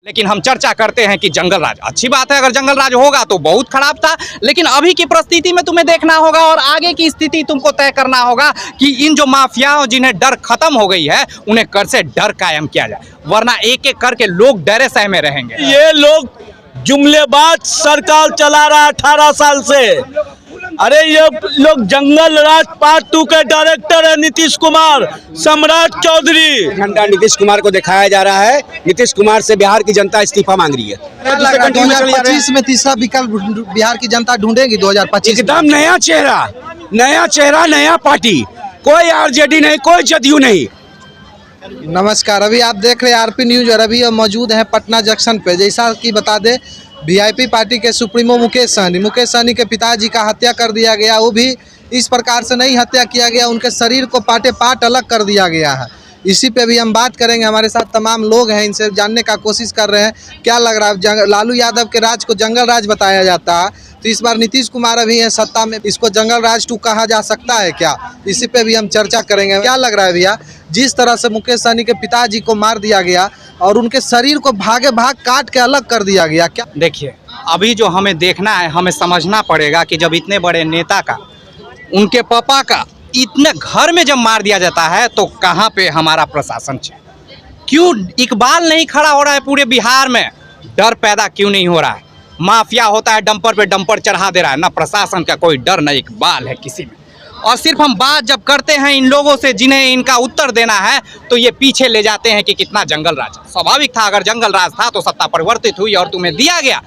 लेकिन हम चर्चा करते हैं कि जंगल राज अच्छी बात है। अगर जंगल राज होगा तो बहुत खराब था, लेकिन अभी की परिस्थिति में तुम्हें देखना होगा और आगे की स्थिति तुमको तय करना होगा कि इन जो माफियाओं जिन्हें डर खत्म हो गई है उन्हें कर से डर कायम किया जाए, वरना एक एक करके लोग डरे सह में रहेंगे। ये लोग जुमलेबाज सरकार चला रहा 18 साल से। अरे ये लोग जंगल राज पार्ट 2 के डायरेक्टर है नीतीश कुमार, सम्राट चौधरी। झंडा नीतीश कुमार को दिखाया जा रहा है। नीतीश कुमार से बिहार की जनता इस्तीफा मांग रही है। 2025 में तीसरा विकल्प बिहार की जनता ढूंढेगी। 2025 एकदम नया चेहरा, नया पार्टी, कोई आरजेडी नहीं, कोई जदयू नहीं। नमस्कार, अभी आप देख रहे हैं आरपी न्यूज और अभी हम मौजूद हैं पटना जंक्शन पे। जैसा कि बता दें, वीआईपी पार्टी के सुप्रीमो मुकेश सहनी के पिताजी का हत्या कर दिया गया। वो भी इस प्रकार से नहीं हत्या किया गया, उनके शरीर को पाटे पाट अलग कर दिया गया है। इसी पे भी हम बात करेंगे। हमारे साथ तमाम लोग हैं, इनसे जानने का कोशिश कर रहे हैं क्या लग रहा है। लालू यादव के राज को जंगल राज बताया जाता है, तो इस बार नीतीश कुमार अभी है सत्ता में, इसको जंगल राज 2 कहा जा सकता है क्या? इसी पे भी हम चर्चा करेंगे। क्या लग रहा है भैया, जिस तरह से मुकेश सहनी के पिताजी को मार दिया गया और उनके शरीर को भागे भाग काट के अलग कर दिया गया, क्या? देखिए, अभी जो हमें देखना है, हमें समझना पड़ेगा कि जब इतने बड़े नेता का, उनके पापा का इतने घर में जब मार दिया जाता है तो कहाँ पे हमारा प्रशासन है? क्यों इकबाल नहीं खड़ा हो रहा है पूरे बिहार में? डर पैदा क्यों नहीं हो रहा है? माफिया होता है, डंपर पे डंपर चढ़ा दे रहा है, ना प्रशासन का कोई डर, ना इकबाल है किसी में। और सिर्फ हम बात जब करते हैं इन लोगों से जिन्हें इनका उत्तर देना है, तो ये पीछे ले जाते हैं कि कितना जंगल राज। स्वाभाविक था, अगर जंगल राज था तो सत्ता परिवर्तित हुई और तुम्हें दिया गया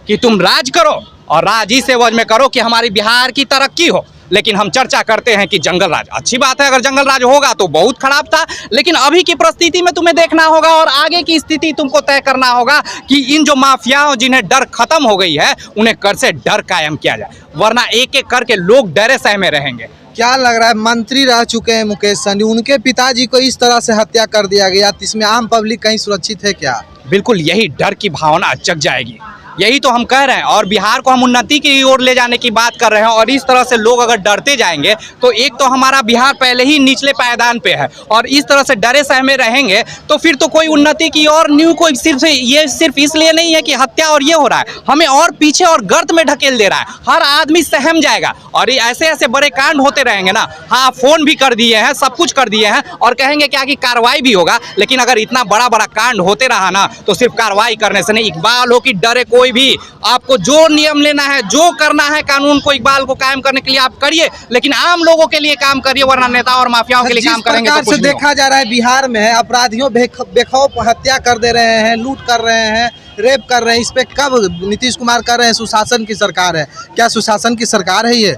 कि तुम राज करो और राज इस एवज में करो कि हमारी बिहार की तरक्की हो। लेकिन हम चर्चा करते हैं कि जंगल राज अच्छी बात है। अगर जंगल राज होगा तो बहुत खराब था, लेकिन अभी की परिस्थिति में तुम्हें देखना होगा और आगे की स्थिति तुमको तय करना होगा कि इन जो माफियाओं जिन्हें डर खत्म हो गई है उन्हें कर से डर कायम किया जाए, वरना एक एक करके लोग डरे सह में रहेंगे। क्या लग रहा है, मंत्री रह चुके हैं मुकेश सहनी, उनके पिताजी को इस तरह से हत्या कर दिया गया, इसमें आम पब्लिक कहीं सुरक्षित है क्या? बिल्कुल, यही डर की भावना जग जाएगी। यही तो हम कह रहे हैं, और बिहार को हम उन्नति की ओर ले जाने की बात कर रहे हैं। और इस तरह से लोग अगर डरते जाएंगे तो एक तो हमारा बिहार पहले ही निचले पायदान पे है, और इस तरह से डरे सहमे रहेंगे तो फिर तो कोई उन्नति की और न्यू कोई सिर्फ इसलिए नहीं है कि हत्या और ये हो रहा है, हमें और पीछे और गर्त में ढकेल दे रहा है। हर आदमी सहम जाएगा और ये ऐसे ऐसे बड़े कांड होते रहेंगे ना। हाँ, फोन भी कर दिए हैं, सब कुछ कर दिए हैं और कहेंगे क्या कि कार्रवाई भी होगा, लेकिन अगर इतना बड़ा बड़ा कांड होते रहा ना तो सिर्फ कार्रवाई करने से नहीं, इकबाल हो कि डरे कोई भी, आपको जो नियम लेना है, जो करना है कानून को, इकबाल को कायम करने के लिए आप करिए, लेकिन आम लोगों के लिए काम करिए, वरना नेता और माफियाओं के लिए काम करेंगे तो कुछ नहीं। देखा जा रहा है बिहार में अपराधियों बेखौफ हत्या कर दे रहे हैं, लूट कर रहे हैं, रेप कर रहे हैं। इस पे कब नीतीश कुमार कर रहे हैं सुशासन की सरकार है? क्या सुशासन की सरकार है ये?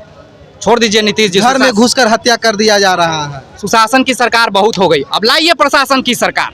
छोड़ दीजिए नीतीश जी, घर में घुसकर हत्या कर दिया जा रहा है। सुशासन की सरकार बहुत हो गई, अब लाइए प्रशासन की सरकार,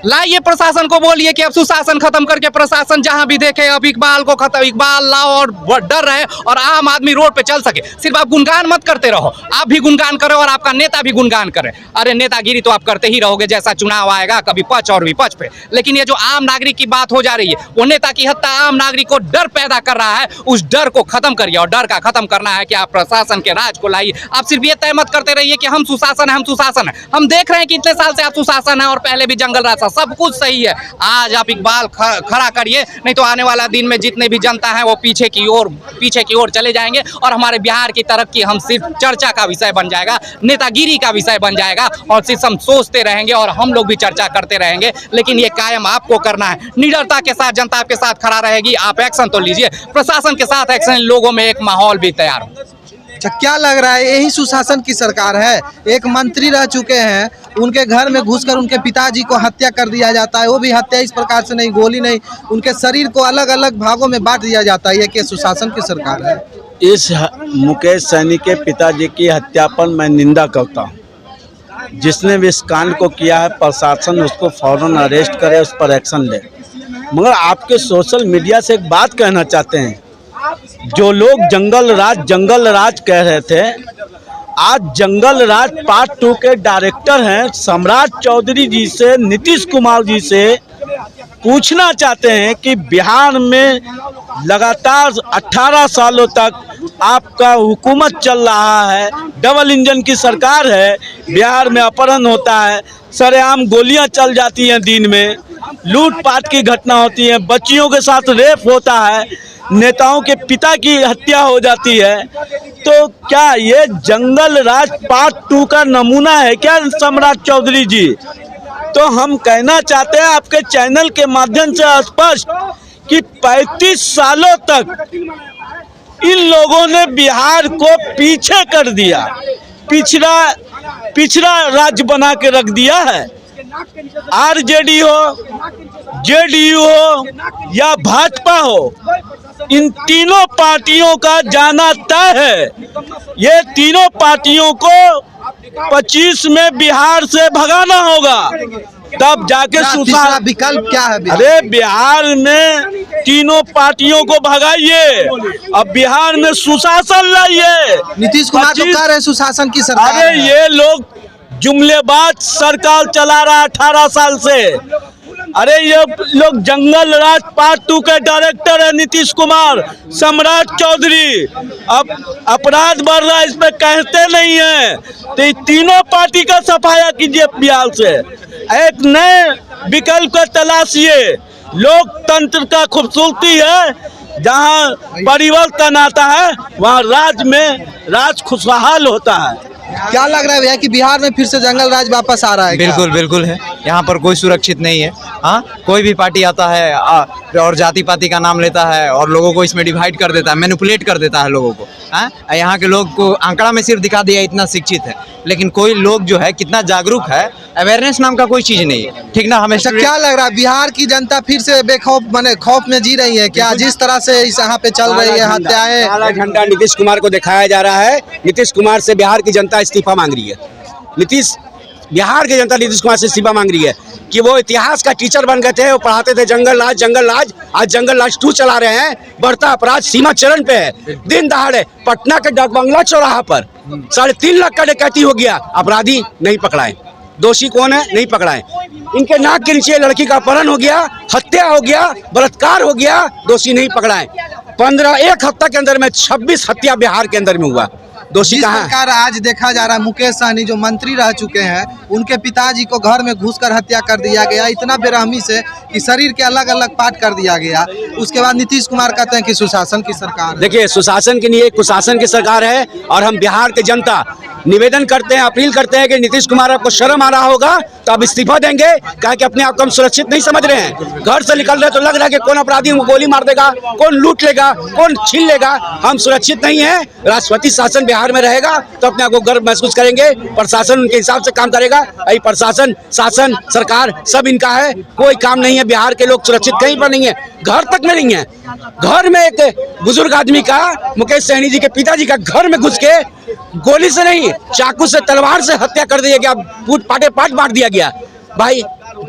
लाइए प्रशासन को बोलिए कि अब सुशासन खत्म करके प्रशासन जहां भी देखे अब इकबाल को खत्म, इकबाल लाओ और डर रहे और आम आदमी रोड पे चल सके। सिर्फ आप गुणगान मत करते रहो, आप भी गुणगान करो और आपका नेता भी गुणगान करे। अरे नेतागिरी तो आप करते ही रहोगे, जैसा चुनाव आएगा कभी पक्ष और विपक्ष पे, लेकिन ये जो आम नागरिक की बात हो जा रही है, वो नेता की हत्या आम नागरिक को डर पैदा कर रहा है। उस डर को खत्म करिए, और डर का खत्म करना है कि आप प्रशासन के राज को लाइए। आप सिर्फ ये तय मत करते रहिए कि हम सुशासन है, हम सुशासन है। हम देख रहे हैं कि इतने साल से आप सुशासन है और पहले भी जंगल राज था, सब कुछ सही है। आज आप इकबाल खड़ा करिए, नहीं तो आने वाला दिन में जितने भी जनता है वो पीछे की ओर चले जाएंगे और हमारे बिहार की तरक्की हम सिर्फ चर्चा का विषय बन जाएगा, नेतागिरी का विषय बन जाएगा, और सिर्फ हम सोचते रहेंगे और हम लोग भी चर्चा करते रहेंगे। लेकिन ये कायम आपको करना है, निडरता के साथ जनता आपके साथ खड़ा रहेगी। आप एक्शन तो लीजिए, प्रशासन के साथ एक्शन, लोगों में एक माहौल भी तैयार हो। अच्छा, क्या लग रहा है, यही सुशासन की सरकार है? एक मंत्री रह चुके हैं, उनके घर में घुसकर उनके पिताजी को हत्या कर दिया जाता है, वो भी हत्या इस प्रकार से नहीं, गोली नहीं, उनके शरीर को अलग अलग भागों में बांट दिया जाता है। ये क्या सुशासन की सरकार है? इस मुकेश सहनी के पिताजी की हत्या पर मैं निंदा करता हूँ। जिसने भी इस कांड को किया है, प्रशासन उसको फौरन अरेस्ट करे, उस पर एक्शन ले। मगर आपके सोशल मीडिया से एक बात कहना चाहते हैं, जो लोग जंगल राज कह रहे थे, आज जंगल राज पार्ट 2 के डायरेक्टर हैं सम्राट चौधरी जी से, नीतीश कुमार जी से पूछना चाहते हैं कि बिहार में लगातार 18 सालों तक आपका हुकूमत चल रहा है, डबल इंजन की सरकार है, बिहार में अपहरण होता है, सरेआम गोलियां चल जाती हैं दिन में, लूटपाट की घटना होती है, बच्चियों के साथ रेप होता है, नेताओं के पिता की हत्या हो जाती है। तो क्या ये जंगल राज पार्ट 2 का नमूना है क्या सम्राट चौधरी जी? तो हम कहना चाहते हैं आपके चैनल के माध्यम से स्पष्ट कि 35 सालों तक इन लोगों ने बिहार को पीछे कर दिया, पिछड़ा राज्य बना के रख दिया है। आरजेडी हो, जेडीयू हो या भाजपा हो, इन तीनों पार्टियों का जाना तय है। ये तीनों पार्टियों को 25 में बिहार से भगाना होगा, तब जाके तीसरा विकल्प क्या है? अरे बिहार में तीनों पार्टियों को भगाइए, अब बिहार में सुशासन लाइए। नीतीश कुमार तो कह रहे हैं सुशासन की सरकार अरे है। ये लोग जुमलेबाज सरकार चला रहा 18 साल से। अरे ये लोग जंगल राज पार्ट 2 के डायरेक्टर है नीतीश कुमार, सम्राट चौधरी। अब अपराध बढ़ रहा है, इस पे कहते नहीं है। तो ये तीनों पार्टी का सफाया कीजिए बिहार से, एक नए विकल्प का तलाशिए। लोकतंत्र का खूबसूरती है, जहाँ परिवर्तन आता है वहाँ राज खुशहाल होता है। क्या लग रहा है भैया कि बिहार में फिर से जंगल राज वापस आ रहा है? बिल्कुल बिल्कुल है, यहाँ पर कोई सुरक्षित नहीं है। हाँ, कोई भी पार्टी आता है और जाति पाति का नाम लेता है और लोगों को इसमें डिवाइड कर देता है, मैनिपुलेट कर देता है लोगों को। हाँ, यहाँ के लोग को आंकड़ा में सिर्फ दिखा दिया इतना शिक्षित है, लेकिन कोई लोग जो है कितना जागरूक है, अवेयरनेस नाम का कोई चीज नहीं है। ठीक ना? हमेशा क्या लग रहा है बिहार की जनता फिर से बेखौफ माने खौफ में जी रही है क्या? जिस तरह से इस यहाँ पे चल रही है हत्याएं, काला झंडा नीतीश कुमार को दिखाया जा रहा है। नीतीश कुमार से बिहार की जनता इस्तीफा मांग रही है। बिहार की जनता नीतीश कुमार से इस्तीफा मांग रही है कि वो इतिहास का टीचर बन गए थे, वो पढ़ाते थे जंगल राज। आज जंगल राज 2 चला रहे हैं। बढ़ता अपराध सीमा चरण पे है। दिन दहाड़े पटना के डाक बंगला चौराहा पर 3.5 लाख का डकैती हो गया, अपराधी नहीं पकड़ाए। दोषी कौन है? नहीं पकड़ाए। इनके नाक के नीचे लड़की का अपहरण हो गया, हत्या हो गया, बलात्कार हो गया, दोषी नहीं पकड़ाए। 1 हफ्ता के अंदर में 26 हत्या बिहार के अंदर में हुआ। दोषी जिस कहाँ? प्रकार आज देखा जा रहा है मुकेश सहनी जो मंत्री रह चुके हैं, उनके पिताजी को घर में घुसकर हत्या कर दिया गया, इतना बेरहमी से कि शरीर के अलग अलग पार्ट कर दिया गया। उसके बाद नीतीश कुमार कहते हैं कि सुशासन की सरकार है। देखिए, सुशासन के लिए कुशासन की सरकार है और हम बिहार की जनता निवेदन करते हैं, अपील करते हैं कि नीतीश कुमार आपको शर्म आ रहा होगा तो आप इस्तीफा देंगे, क्या कि अपने आप को हम सुरक्षित नहीं समझ रहे हैं। घर से निकल रहे तो लग रहा है कि कौन अपराधी हमको गोली मार देगा, कौन लूट लेगा, कौन छीन लेगा। हम सुरक्षित नहीं है। राष्ट्रपति शासन बिहार में रहेगा तो अपने आप को गर्व महसूस करेंगे। प्रशासन उनके हिसाब से काम करेगा। यही प्रशासन, शासन, सरकार सब इनका है। कोई काम नहीं है। बिहार के लोग सुरक्षित कहीं पर नहीं है, घर तक में नहीं है। घर में एक बुजुर्ग आदमी का, मुकेश सहनी जी के पिताजी का, घर में घुस के गोली से नहीं, चाकू से, तलवार से हत्या कर दिया गया, पाट मार दिया गया। भाई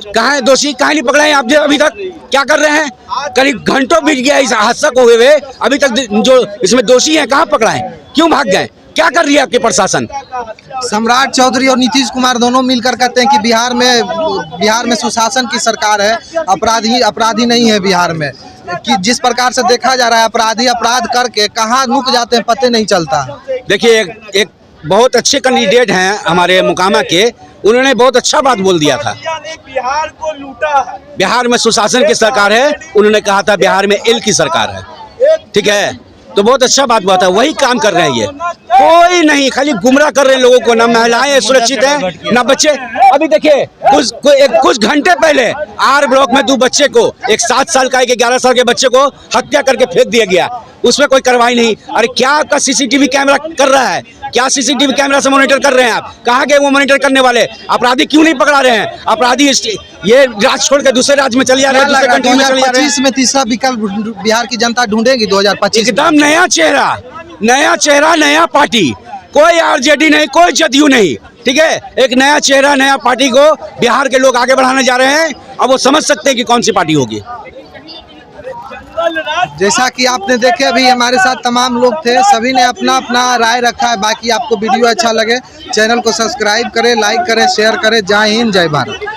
कहाँ है दोषी? कहाँ नहीं पकड़े हैं आप? अभी तक क्या कर रहे हैं? करीब घंटों बीत गया इस हादसा को हुए, अभी तक जो इसमें दोषी हैं कहाँ पकड़ा है? क्यों भाग गए? क्या कर रही है आपके प्रशासन? सम्राट चौधरी और नीतीश कुमार दोनों मिलकर कहते हैं कि बिहार में सुशासन की सरकार है, अपराधी नहीं है बिहार में। कि जिस प्रकार से देखा जा रहा है अपराधी अपराध करके कहाँ नुक जाते हैं पता नहीं चलता। देखिए, एक बहुत अच्छे कैंडिडेट हैं हमारे मुकामा के, उन्होंने बहुत अच्छा बात बोल दिया था। बिहार को लूटा, बिहार में सुशासन की सरकार है। उन्होंने कहा था बिहार में इल की सरकार है। ठीक है, तो बहुत अच्छा बात हुआ था। वही काम कर रहे हैं ये, कोई नहीं, खाली गुमराह कर रहे हैं लोगों को। ना महिलाएं सुरक्षित हैं, ना बच्चे। अभी देखिए, कुछ घंटे पहले आर ब्लॉक में 2 बच्चे को, एक 7 साल का, एक 11 साल के बच्चे को हत्या करके फेंक दिया गया। उसमें कोई कार्रवाई नहीं। अरे क्या आपका सीसीटीवी कैमरा कर रहा है? क्या सीसीटीवी कैमरा से मॉनिटर कर रहे हैं आप? कहाँ गए वो मॉनिटर करने वाले? अपराधी क्यों नहीं पकड़ा रहे हैं? अपराधी ये राज्य छोड़ के दूसरे राज्य में चले जा रहे हैं, दूसरे कंट्री में चले जा रहे हैं। 2025 में तीसरा विकल्प बिहार की जनता ढूंढेगी 2025 एकदम नया चेहरा, नया पार्टी। कोई आरजेडी नहीं, कोई जदयू नहीं। ठीक है, एक नया चेहरा, नया पार्टी को बिहार के लोग आगे बढ़ाने जा रहे हैं। अब वो समझ सकते हैं कि कौन सी पार्टी होगी। जैसा कि आपने देखे, अभी हमारे साथ तमाम लोग थे, सभी ने अपना अपना राय रखा है। बाकी आपको वीडियो अच्छा लगे, चैनल को सब्सक्राइब करें, लाइक करें, शेयर करें। जय हिंद, जय भारत।